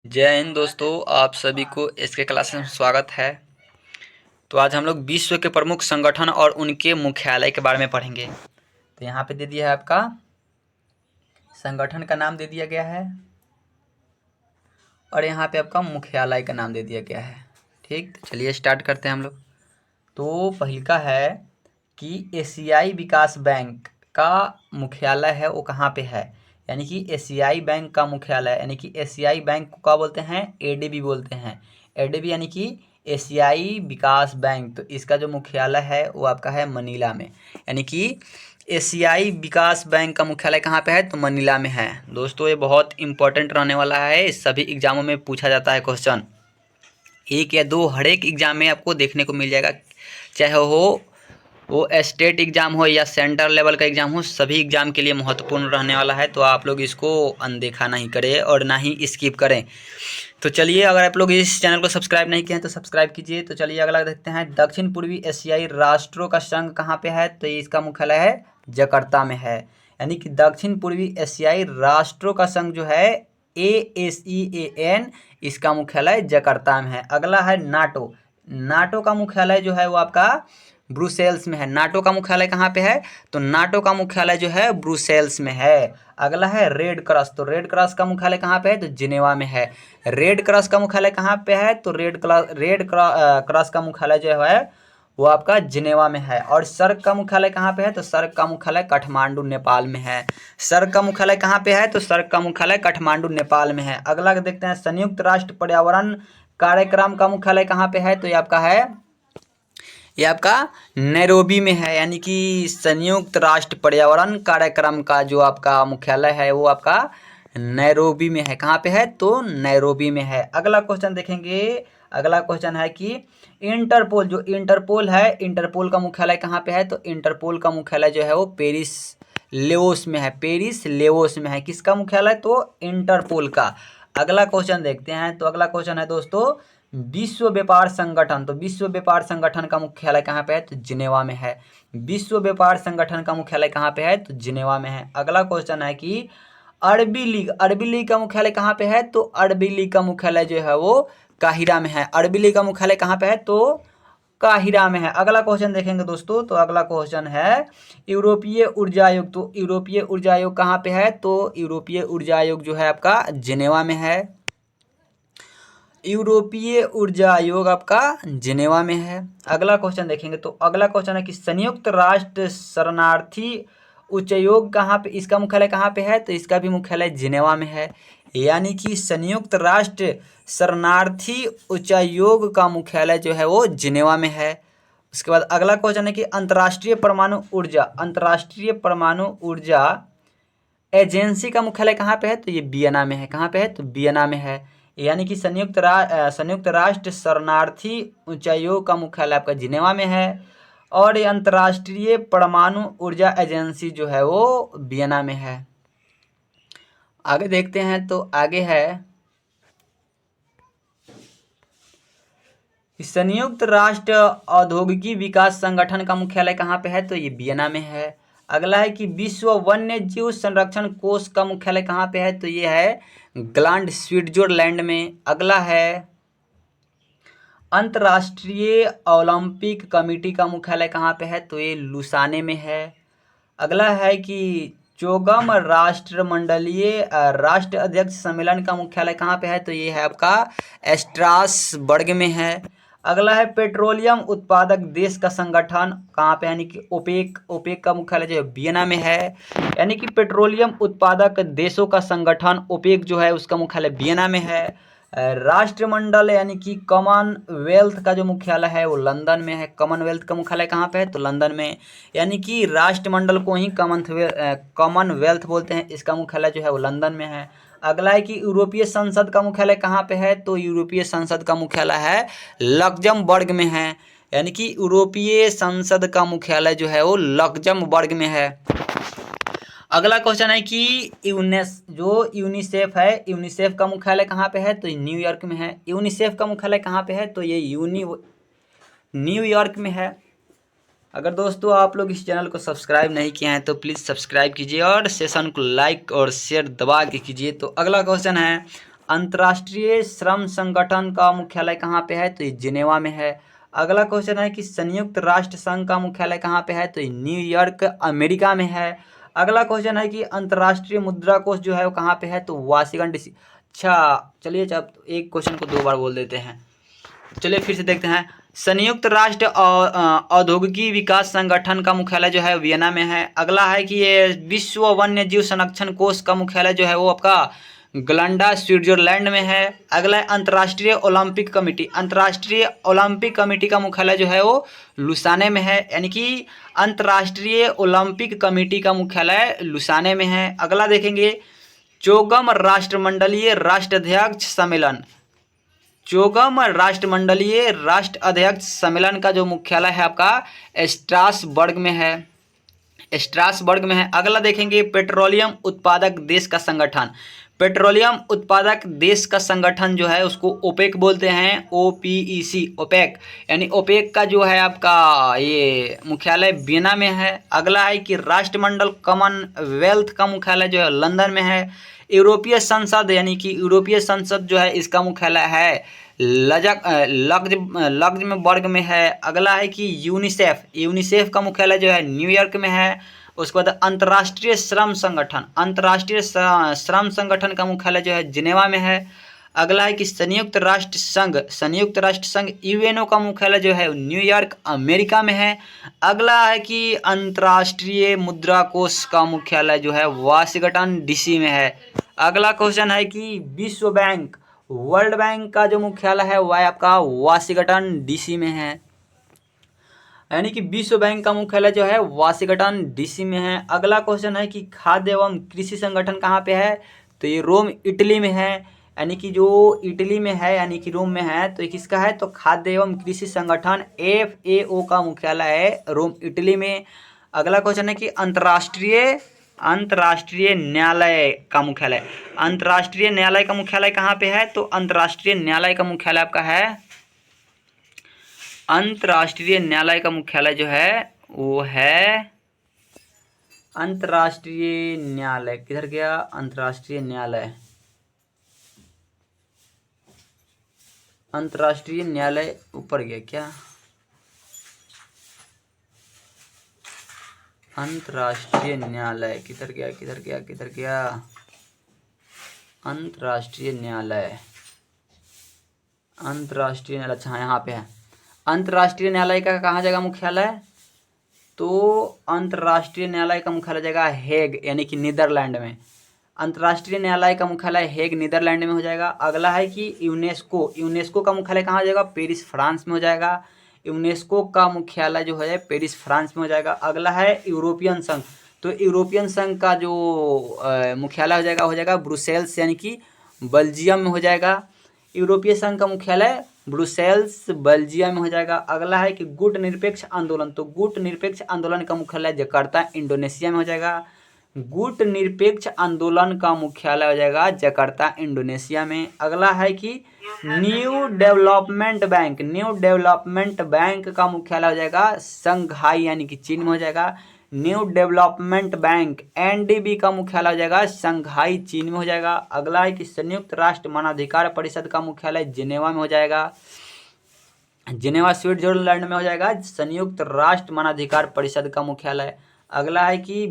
जय हिंद दोस्तों, आप सभी को इसके क्लास में स्वागत है। तो आज हम लोग विश्व के प्रमुख संगठन और उनके मुख्यालय के बारे में पढ़ेंगे। तो यहाँ पे दे दिया है आपका संगठन का नाम दे दिया गया है और यहाँ पे आपका मुख्यालय का नाम दे दिया गया है। ठीक, तो चलिए स्टार्ट करते हैं हम लोग। तो पहले का है कि एशियाई विकास बैंक का मुख्यालय है वो कहाँ पे है, यानी कि एशियाई बैंक का मुख्यालय, यानी कि एशियाई बैंक को क्या बोलते हैं, एडीबी बोलते हैं। एडीबी यानी कि एशियाई विकास बैंक। तो इसका जो मुख्यालय है वो आपका है मनीला में, यानी कि एशियाई विकास बैंक का मुख्यालय कहाँ पे है, तो मनीला में है। दोस्तों ये बहुत इंपॉर्टेंट रहने वाला है, सभी एग्जामों में पूछा जाता है क्वेश्चन, एक या दो हर एक एग्जाम में आपको देखने को मिल जाएगा, चाहे वो स्टेट एग्ज़ाम हो या सेंटर लेवल का एग्ज़ाम हो, सभी एग्ज़ाम के लिए महत्वपूर्ण रहने वाला है। तो आप लोग इसको अनदेखा नहीं करें और ना ही स्किप करें। तो चलिए, अगर आप लोग इस चैनल को सब्सक्राइब नहीं किए हैं तो सब्सक्राइब कीजिए। तो चलिए अगला देखते हैं, दक्षिण पूर्वी एशियाई राष्ट्रों का संघ कहाँ पे है, तो इसका मुख्यालय है जकार्ता में है। यानी कि दक्षिण पूर्वी एशियाई राष्ट्रों का संघ जो है ASEAN, इसका मुख्यालय जकार्ता में है। अगला है नाटो। नाटो का मुख्यालय जो है वो आपका ब्रुसेल्स में है। नाटो का मुख्यालय कहाँ पे है, तो नाटो का मुख्यालय जो है ब्रुसेल्स में है। अगला है रेड क्रॉस। तो रेड क्रॉस का मुख्यालय कहाँ पे है, तो जिनेवा में है। रेड क्रॉस का मुख्यालय कहाँ पे है, तो रेड क्रॉस का मुख्यालय जो है वो आपका जिनेवा में है। और सर्क का मुख्यालय कहाँ पे है, तो सर्क का मुख्यालय काठमांडू नेपाल में है। सर्क का मुख्यालय कहाँ पे है, तो सर्क का मुख्यालय काठमांडू नेपाल में है। अगला देखते हैं, संयुक्त राष्ट्र पर्यावरण कार्यक्रम का मुख्यालय कहाँ पे है, तो ये आपका नैरोबी में है। यानी कि संयुक्त राष्ट्र पर्यावरण कार्यक्रम का जो आपका मुख्यालय है वो आपका नैरोबी में है। कहाँ पे है, तो नैरोबी में है। अगला क्वेश्चन देखेंगे। अगला क्वेश्चन है कि इंटरपोल, जो इंटरपोल है, इंटरपोल का मुख्यालय कहाँ पे है, तो इंटरपोल का मुख्यालय जो है वो पेरिस लेओस में है। पेरिस लेओस में है किसका मुख्यालय, तो इंटरपोल का। अगला क्वेश्चन देखते हैं। तो अगला क्वेश्चन है दोस्तों, विश्व व्यापार संगठन। तो विश्व व्यापार संगठन का मुख्यालय कहाँ पे है, तो जिनेवा में है। विश्व व्यापार संगठन का मुख्यालय कहाँ पे है, तो जिनेवा में है। अगला क्वेश्चन है कि अरबी लीग। अरबी लीग का मुख्यालय कहाँ पे है, तो अरबी लीग का मुख्यालय जो है वो काहिरा में है। अरबी लीग का मुख्यालय कहाँ पे है, तो काहिरा में है। अगला क्वेश्चन देखेंगे दोस्तों। तो अगला क्वेश्चन है यूरोपीय ऊर्जा आयोग। तो यूरोपीय ऊर्जा आयोग कहाँ पे है, तो यूरोपीय ऊर्जा आयोग जो है आपका जिनेवा में है। यूरोपीय ऊर्जा आयोग आपका जिनेवा में है। अगला क्वेश्चन देखेंगे। तो अगला क्वेश्चन है कि संयुक्त राष्ट्र शरणार्थी उच्चायोग कहाँ पे, इसका मुख्यालय कहाँ पे है, तो इसका भी मुख्यालय जिनेवा में है। यानी कि संयुक्त राष्ट्र शरणार्थी उच्चायोग का मुख्यालय जो है वो जिनेवा में है। उसके बाद अगला क्वेश्चन है कि अंतर्राष्ट्रीय परमाणु ऊर्जा, अंतर्राष्ट्रीय परमाणु ऊर्जा एजेंसी का मुख्यालय कहाँ पे है, तो ये वियना में है। कहाँ पे है, तो वियना में है। यानी कि संयुक्त राष्ट्र शरणार्थी उच्चायोग का मुख्यालय आपका जिनेवा में है और ये अंतर्राष्ट्रीय परमाणु ऊर्जा एजेंसी जो है वो वियना में है। आगे देखते हैं। तो आगे है कि संयुक्त राष्ट्र औद्योगिकी विकास संगठन का मुख्यालय कहाँ पे है, तो ये वियना में है। अगला है कि विश्व वन्य जीव संरक्षण कोष का मुख्यालय कहाँ पे है, तो ये है ग्लांड स्विट्जरलैंड में। अगला है अंतर्राष्ट्रीय ओलंपिक कमेटी का मुख्यालय कहाँ पे है, तो ये लुसाने में है। अगला है कि चोगम राष्ट्रमंडलीय राष्ट्र अध्यक्ष सम्मेलन का मुख्यालय कहाँ पे है, तो ये है आपका स्ट्रासबर्ग में है। अगला है पेट्रोलियम उत्पादक देश का संगठन कहाँ पे, यानी कि ओपेक। ओपेक का मुख्यालय जो है वियना में है। यानी कि पेट्रोलियम उत्पादक देशों का संगठन ओपेक जो है उसका मुख्यालय वियना में है। राष्ट्रमंडल यानी कि कॉमनवेल्थ का जो मुख्यालय है वो लंदन में है। कॉमनवेल्थ का मुख्यालय कहाँ पे है, तो लंदन में। यानी कि राष्ट्रमंडल को ही कॉमनवेल्थ बोलते हैं। इसका मुख्यालय जो है वो लंदन में है। अगला है कि यूरोपीय संसद का मुख्यालय कहाँ पे है, तो यूरोपीय संसद का मुख्यालय है लक्जमबर्ग में है। यानी कि यूरोपीय संसद का मुख्यालय जो है वो लक्जमबर्ग में है। अगला क्वेश्चन है कि यूनिसेफ है, यूनिसेफ का मुख्यालय कहाँ पे है, तो न्यूयॉर्क में है। यूनिसेफ का मुख्यालय कहाँ पे है, तो ये न्यूयॉर्क में है। अगर दोस्तों आप लोग इस चैनल को सब्सक्राइब नहीं किए हैं तो प्लीज़ सब्सक्राइब कीजिए और सेशन को लाइक और शेयर दबा के कीजिए। तो अगला क्वेश्चन है अंतर्राष्ट्रीय श्रम संगठन का मुख्यालय कहाँ पे है? तो ये जिनेवा में है। अगला क्वेश्चन है कि संयुक्त राष्ट्र संघ का मुख्यालय कहाँ पे है? तो ये न्यूयॉर्क अमेरिका में है। अगला क्वेश्चन है कि अंतर्राष्ट्रीय मुद्रा कोष जो है वो कहाँ पे है? तो वाशिंगटन डीसी। अच्छा चलिए, जब एक क्वेश्चन को दो बार बोल देते हैं। चलिए फिर से देखते हैं। संयुक्त राष्ट्र औद्योगिकी विकास संगठन का मुख्यालय जो है वियना में है। अगला है कि ये विश्व वन्य जीव संरक्षण कोष का मुख्यालय जो है वो आपका ग्लंडा स्विट्जरलैंड में है। अगला है अंतर्राष्ट्रीय ओलंपिक कमेटी। अंतर्राष्ट्रीय ओलंपिक कमेटी का मुख्यालय जो है वो लुसाने में है, यानी कि अंतर्राष्ट्रीय ओलंपिक कमेटी का मुख्यालय लुसाने में है। अगला देखेंगे चौगम राष्ट्रमंडलीय राष्ट्राध्यक्ष सम्मेलन। चौगम राष्ट्रमंडलीय राष्ट्र अध्यक्ष सम्मेलन का जो मुख्यालय है आपका स्ट्रासबर्ग में है, स्ट्रासबर्ग में है। अगला देखेंगे पेट्रोलियम उत्पादक देश का संगठन। पेट्रोलियम उत्पादक देश का संगठन जो है उसको ओपेक बोलते हैं, OPEC ओपेक, यानी ओपेक का जो है आपका ये मुख्यालय वियना में है। अगला है कि राष्ट्रमंडल कॉमनवेल्थ का मुख्यालय जो है लंदन में है। यूरोपीय संसद यानी कि यूरोपीय संसद जो है इसका मुख्यालय है लग्जमबर्ग में है। अगला है कि यूनिसेफ, यूनिसेफ का मुख्यालय जो है न्यूयॉर्क में है। उसके बाद अंतर्राष्ट्रीय श्रम संगठन, अंतर्राष्ट्रीय श्रम संगठन का मुख्यालय जो है जिनेवा में है। अगला है कि संयुक्त राष्ट्र संघ, संयुक्त राष्ट्र संघ यूएनओ का मुख्यालय जो है न्यूयॉर्क अमेरिका में है। अगला है कि अंतर्राष्ट्रीय मुद्रा कोष का मुख्यालय जो है वाशिंगटन डीसी में है। अगला क्वेश्चन है कि विश्व बैंक, वर्ल्ड बैंक का जो मुख्यालय है वह आपका वाशिंगटन डीसी में है, यानी कि विश्व बैंक का मुख्यालय जो है वाशिंगटन डीसी में है। अगला क्वेश्चन है कि खाद्य एवं कृषि संगठन कहाँ पे है? तो ये रोम इटली में है, यानी कि जो इटली में है यानी कि रोम में है, तो ये किसका है? तो खाद्य एवं कृषि संगठन FAO का मुख्यालय है रोम इटली में। अगला क्वेश्चन है कि अंतर्राष्ट्रीय न्यायालय का मुख्यालय, अंतर्राष्ट्रीय न्यायालय का मुख्यालय कहाँ पे है? तो अंतर्राष्ट्रीय न्यायालय का मुख्यालय आपका है, अंतर्राष्ट्रीय न्यायालय का मुख्यालय जो है वो है अंतर्राष्ट्रीय न्यायालय, किधर गया अंतर्राष्ट्रीय न्यायालय? अंतर्राष्ट्रीय न्यायालय ऊपर गया क्या? अंतर्राष्ट्रीय न्यायालय किधर गया, किधर गया, किधर गया? अंतर्राष्ट्रीय न्यायालय, अंतर्राष्ट्रीय न्यायालय, अच्छा यहाँ पे है। अंतर्राष्ट्रीय न्यायालय का कहाँ जगह मुख्यालय? तो अंतर्राष्ट्रीय न्यायालय का मुख्यालय जगह हेग, यानी कि नीदरलैंड में। अंतर्राष्ट्रीय न्यायालय का मुख्यालय हेग नीदरलैंड में हो जाएगा। अगला है कि यूनेस्को, यूनेस्को का मुख्यालय कहाँ हो जाएगा? पेरिस फ्रांस में हो जाएगा। यूनेस्को का मुख्यालय जो है पेरिस फ्रांस में हो जाएगा। अगला है यूरोपियन संघ, तो यूरोपियन संघ का जो मुख्यालय हो जाएगा ब्रुसेल्स, यानी कि बेल्जियम में हो जाएगा। यूरोपीय संघ का मुख्यालय ब्रुसेल्स बेल्जियम में हो जाएगा। अगला है कि गुट निरपेक्ष आंदोलन, तो गुट निरपेक्ष आंदोलन का मुख्यालय जकार्ता इंडोनेशिया में हो जाएगा। गुट निरपेक्ष आंदोलन का मुख्यालय हो जाएगा जकार्ता इंडोनेशिया में। अगला है कि new development bank, new development bank का मुख्यालय हो जाएगा शंघाई, यानी कि चीन में हो जाएगा। न्यू डेवलपमेंट बैंक NDB का मुख्यालय हो जाएगा शंघाई चीन में हो जाएगा। अगला है कि संयुक्त राष्ट्र मानवाधिकार परिषद का मुख्यालय जिनेवा में हो जाएगा, जिनेवा स्विट्जरलैंड में हो जाएगा संयुक्त राष्ट्र मानवाधिकार परिषद का मुख्यालय। अगला है कि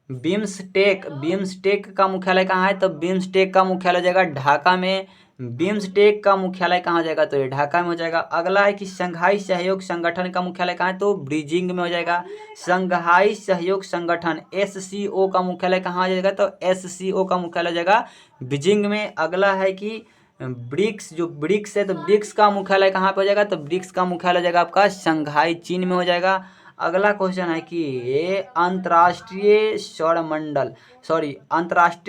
बिम्सटेक, बिम्सटेक का मुख्यालय कहाँ है? तो बिम्सटेक का मुख्यालय हो जाएगा ढाका में। बिम्सटेक का मुख्यालय कहाँ हो जाएगा? तो ये ढाका में हो जाएगा। अगला है कि शंघाई सहयोग संगठन का मुख्यालय कहाँ है? तो बीजिंग में हो जाएगा। शंघाई सहयोग संगठन SCO का मुख्यालय कहाँ हो जाएगा? तो SCO का मुख्यालय हो जाएगा बीजिंग में। अगला है कि ब्रिक्स, जो ब्रिक्स है तो ब्रिक्स का मुख्यालय कहाँ पे हो जाएगा? तो ब्रिक्स का मुख्यालय हो जाएगा आपका शंघाई चीन में हो जाएगा। अगला क्वेश्चन है कि ये अंतर्राष्ट्रीय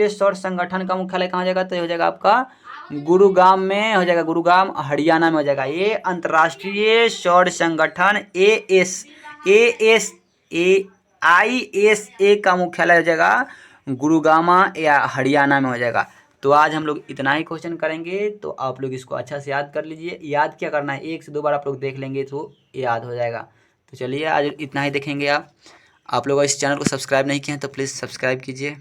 सौर संगठन का मुख्यालय कहाँ हो जाएगा? तो ये हो जाएगा आपका गुरुग्राम में हो जाएगा, गुरुग्राम हरियाणा में हो जाएगा। ये अंतर्राष्ट्रीय सौर संगठन ISA का मुख्यालय हो जाएगा गुरुग्राम या हरियाणा में हो जाएगा। तो आज हम लोग इतना ही क्वेश्चन करेंगे, तो आप लोग इसको अच्छा से याद कर लीजिए। याद क्या करना है, 1 से 2 बार आप लोग देख लेंगे तो याद हो जाएगा। तो चलिए आज इतना ही देखेंगे। आप लोग इस चैनल को सब्सक्राइब नहीं किए हैं तो प्लीज़ सब्सक्राइब कीजिए।